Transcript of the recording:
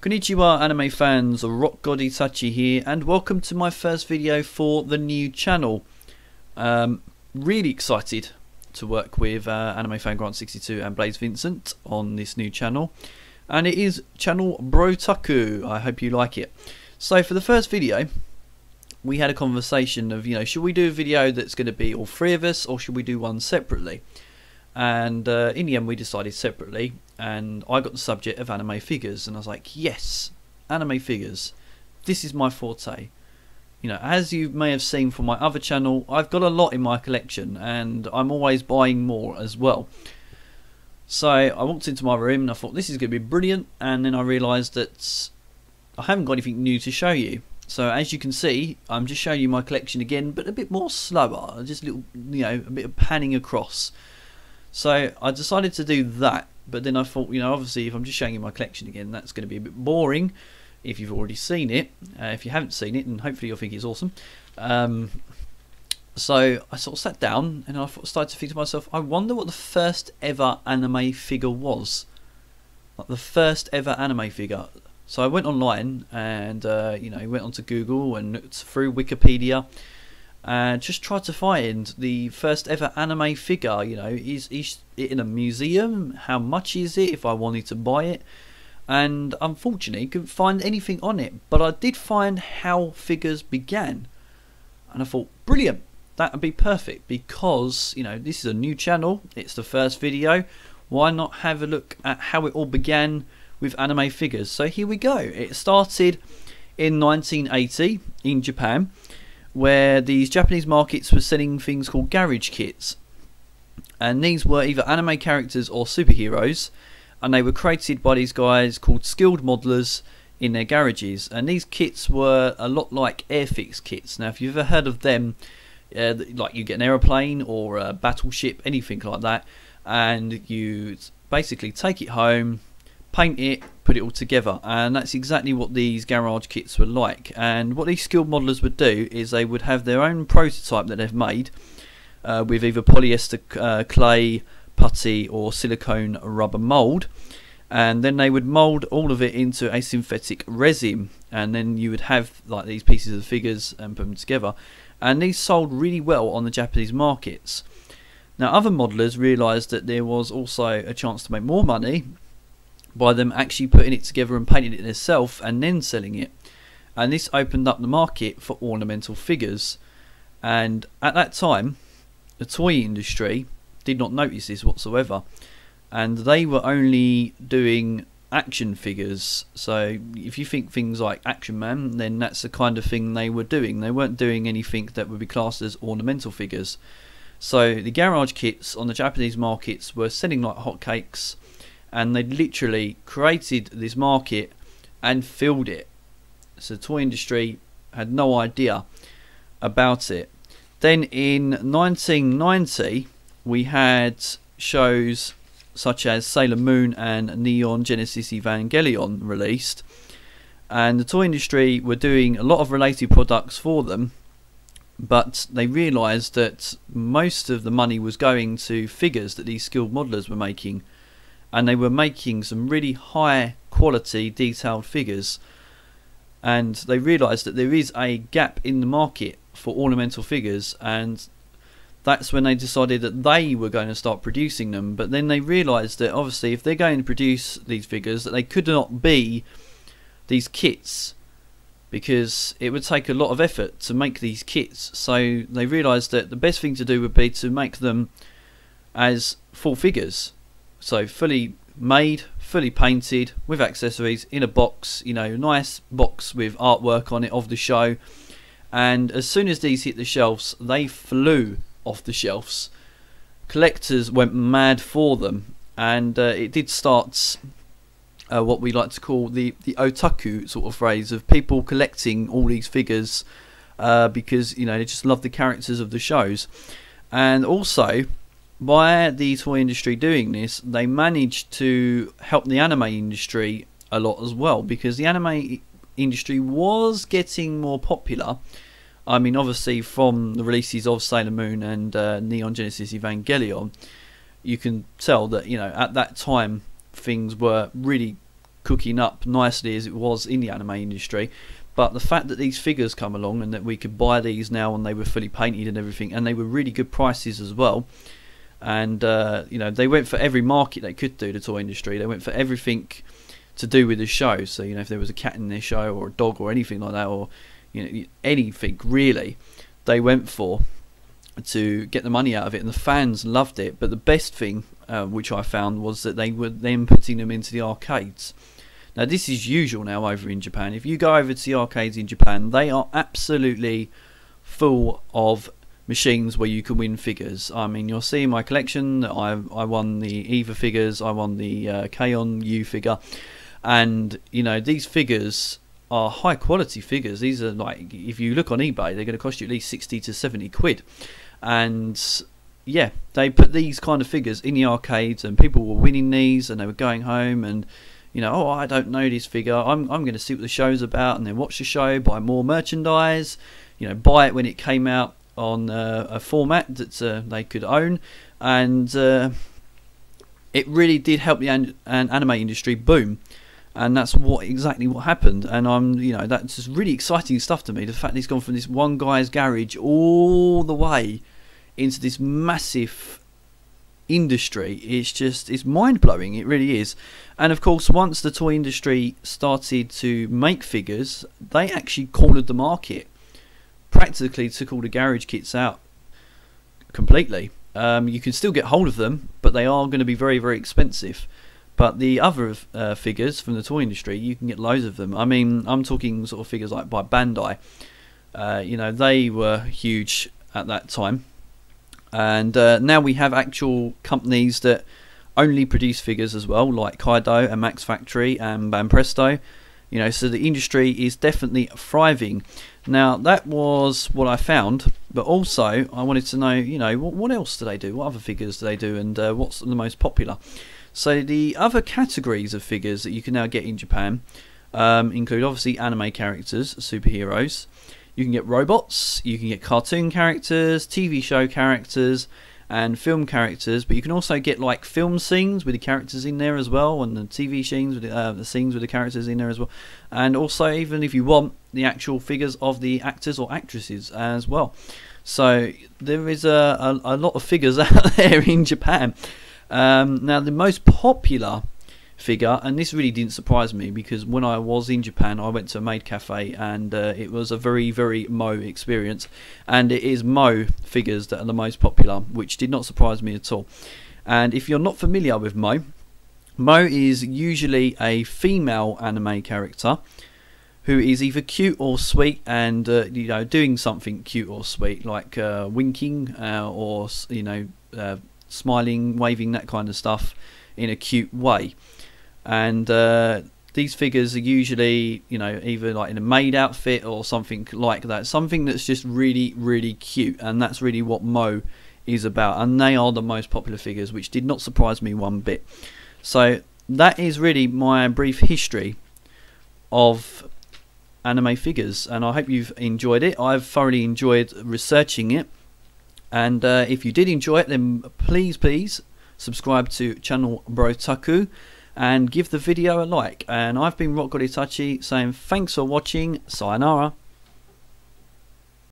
Konnichiwa anime fans, Rock God Itachi here, and welcome to my first video for the new channel. Really excited to work with Anime Fan Grant 62 and Blaze Vincent on this new channel, and it is channel Bro-Taku. I hope you like it. So for the first video, we had a conversation of, should we do a video that's going to be all three of us, or should we do one separately? And in the end we decided separately, and I got the subject of anime figures, and I was like, yes, anime figures, this is my forte. As you may have seen from my other channel, I've got a lot in my collection and I'm always buying more as well. So I walked into my room and I thought, this is going to be brilliant, and then I realised that I haven't got anything new to show you. So as you can see, I'm just showing you my collection again, but a bit more slower, just a little, a bit of panning across. So I decided to do that, but then I thought, obviously if I'm just showing you my collection again, that's going to be a bit boring if you've already seen it. If you haven't seen it, and hopefully you'll think it's awesome. So I sort of sat down and I started to think to myself, I wonder what the first ever anime figure was. Like the first ever anime figure. So I went online and went onto Google and looked through Wikipedia and just tried to find the first ever anime figure. Is it in a museum? How much is it if I wanted to buy it? And unfortunately couldn't find anything on it, but I did find how figures began, and I thought, brilliant, that would be perfect, because this is a new channel, it's the first video, why not have a look at how it all began with anime figures. So here we go. It started in 1980 in Japan, where these Japanese markets were selling things called garage kits, and these were either anime characters or superheroes, and they were created by these guys called skilled modelers in their garages. And these kits were a lot like Airfix kits. Now if you've ever heard of them, like you get an aeroplane or a battleship, anything like that, and you basically take it home, paint it, put it all together, and that's exactly what these garage kits were like. And what these skilled modelers would do is they would have their own prototype that they've made with either polyester clay, putty or silicone rubber mold, and then they would mold all of it into a synthetic resin, and then you would have like these pieces of figures and put them together, and these sold really well on the Japanese markets. Now other modelers realised that there was also a chance to make more money by them actually putting it together and painting it themselves and then selling it, and this opened up the market for ornamental figures. And at that time the toy industry did not notice this whatsoever, and they were only doing action figures. So if you think things like Action Man, then that's the kind of thing they were doing. They weren't doing anything that would be classed as ornamental figures. So the garage kits on the Japanese markets were selling like hotcakes, and they literally created this market and filled it. So the toy industry had no idea about it. Then in 1990 we had shows such as Sailor Moon and Neon Genesis Evangelion released, and the toy industry were doing a lot of related products for them, but they realised that most of the money was going to figures that these skilled modelers were making, and they were making some really high quality detailed figures, and they realised that there is a gap in the market for ornamental figures, and that's when they decided that they were going to start producing them. But then they realised that obviously if they're going to produce these figures, that they could not be these kits, because it would take a lot of effort to make these kits. So they realised that the best thing to do would be to make them as full figures, so fully made, fully painted, with accessories, in a box, nice box with artwork on it of the show. And as soon as these hit the shelves, they flew off the shelves. Collectors went mad for them, and it did start what we like to call the otaku sort of phrase of people collecting all these figures because they just love the characters of the shows. And also by the toy industry doing this, they managed to help the anime industry a lot as well, because the anime industry was getting more popular. I mean, obviously from the releases of Sailor Moon and Neon Genesis Evangelion, you can tell that at that time things were really cooking up nicely as it was in the anime industry. But the fact that these figures come along and that we could buy these now and they were fully painted and everything, and they were really good prices as well. And you know, they went for every market they could do, the toy industry. They went for everything to do with the show. So, you know, if there was a cat in their show or a dog or anything like that, or, you know, anything really, they went for to get the money out of it, and the fans loved it. But the best thing, which I found, was that they were then putting them into the arcades. Now, this is usual now over in Japan. If you go over to the arcades in Japan, they are absolutely full of machines where you can win figures. I mean, you'll see in my collection that I won the Eva figures, I won the K-On! U figure, and, you know, these figures are high quality figures. These are, like, if you look on eBay, they're going to cost you at least 60 to 70 quid. And yeah, they put these kind of figures in the arcades, and people were winning these, and they were going home and, you know, oh, I don't know this figure, I'm going to see what the show's about, and then watch the show, buy more merchandise, you know, buy it when it came out on a format that they could own. And it really did help the anime industry boom. And that's exactly what happened. And you know, that's just really exciting stuff to me. The fact that it's gone from this one guy's garage all the way into this massive industry, it's mind-blowing. It really is. And of course, once the toy industry started to make figures, they actually cornered the market, practically took all the garage kits out completely. You can still get hold of them, but they are going to be very, very expensive. But the other figures from the toy industry, you can get loads of them. I mean, I'm talking sort of figures like by Bandai. You know, they were huge at that time. And now we have actual companies that only produce figures as well, like Kaido and Max Factory and Banpresto. You know, so the industry is definitely thriving. Now, that was what I found, but also I wanted to know, you know, what else do they do? What other figures do they do, and what's the most popular? So the other categories of figures that you can now get in Japan include obviously anime characters, superheroes. You can get robots, you can get cartoon characters, TV show characters, and film characters. But you can also get like film scenes with the characters in there as well, and the TV scenes with the scenes with the characters in there as well. And also, even if you want, the actual figures of the actors or actresses as well. So there is a lot of figures out there in Japan. Now, the most popular figure, and this really didn't surprise me, because when I was in Japan I went to a maid cafe, and it was a very, very Moe experience, and it is Moe figures that are the most popular, which did not surprise me at all. And if you're not familiar with Moe, Moe is usually a female anime character who is either cute or sweet, and you know, doing something cute or sweet, like winking or, you know, smiling, waving, that kind of stuff in a cute way. And these figures are usually, you know, either like in a maid outfit or something like that, something that's just really, really cute. And that's really what Moe is about, and they are the most popular figures, which did not surprise me one bit. So that is really my brief history of anime figures, and I hope you've enjoyed it. I've thoroughly enjoyed researching it. And if you did enjoy it, then please subscribe to channel Bro-Taku and give the video a like. And I've been Rock God Itachi saying thanks for watching. Sayonara.